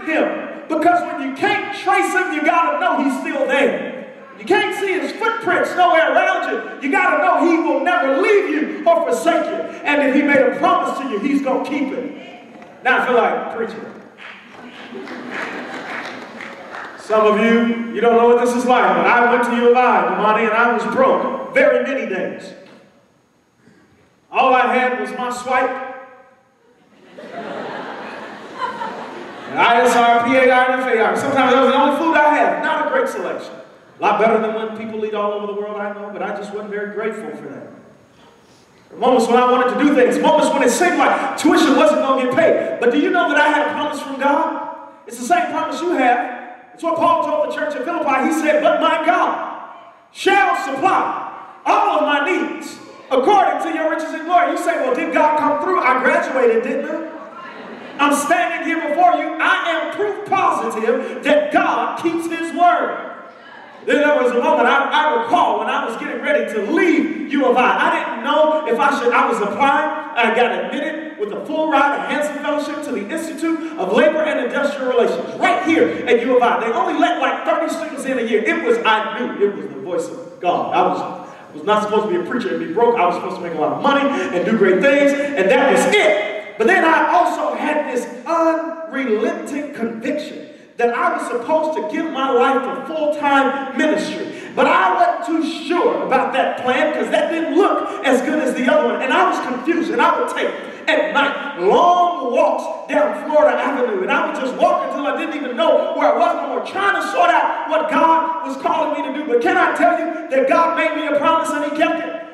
him. Because when you can't trace him, you got to know he's still there. You can't see his footprints nowhere around you. You got to know he will never leave you or forsake you. And if he made a promise to you, he's going to keep it. Now I feel like preaching. Some of you, you don't know what this is like, but I went to U of I, Damani, and I was broke very many days. All I had was my swipe, and ISR, PAR, and FAR. Sometimes that was the only food I had. Not a great selection. A lot better than what people eat all over the world, I know, but I just wasn't very grateful for that. There were moments when I wanted to do things, moments when it seemed like tuition wasn't going to get paid. But do you know that I had a promise from God? It's the same promise you have. It's what Paul told the church at Philippi. He said, but my God shall supply all of my needs according to your riches and glory. You say, well, did God come through? I graduated, didn't I? I'm standing here before you. I am proof positive that God keeps his word. Then there was a moment I recall when I was getting ready to leave U of I. I didn't know if I was applying. I got admitted with a full ride, a Hanson Fellowship to the Institute of Labor and Industrial Relations, right here at U of I. They only let like 30 students in a year. I knew it was the voice of God. I was not supposed to be a preacher and be broke. I was supposed to make a lot of money and do great things, and that was it. But then I also had this unrelenting conviction that I was supposed to give my life to full-time ministry. But I wasn't too sure about that plan because that didn't look as good as the other one. And I was confused. And I would take, at night, long walks down Florida Avenue. And I would just walk until I didn't even know where I was no more, trying to sort out what God was calling me to do. But can I tell you that God made me a promise and he kept it?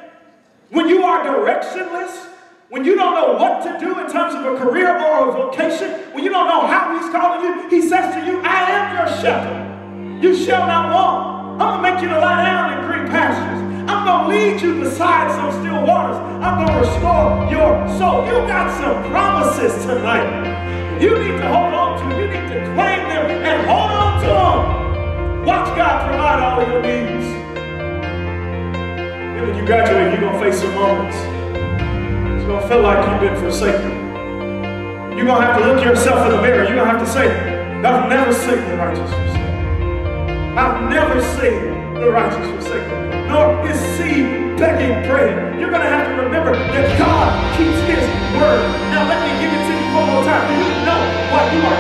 When you are directionless, when you don't know what to do in terms of a career or a vocation, when you don't know how he's calling you, he says to you, I am your shepherd. You shall not want. I'm going to make you to lie down in green pastures. I'm going to lead you beside some still waters. I'm going to restore your soul. You got some promises tonight. You need to hold on to. You need to claim them and hold on to them. Watch God provide all of your needs. And when you graduate, you're going to face some moments. It's going to feel like you've been forsaken. You're going to have to look yourself in the mirror. You're going to have to say, I've never seen the righteous forsaken. I've never seen the righteous forsaken, nor is seed begging bread. You're going to have to remember that God keeps his word. Now let me give it to you one more time. Do you know what you are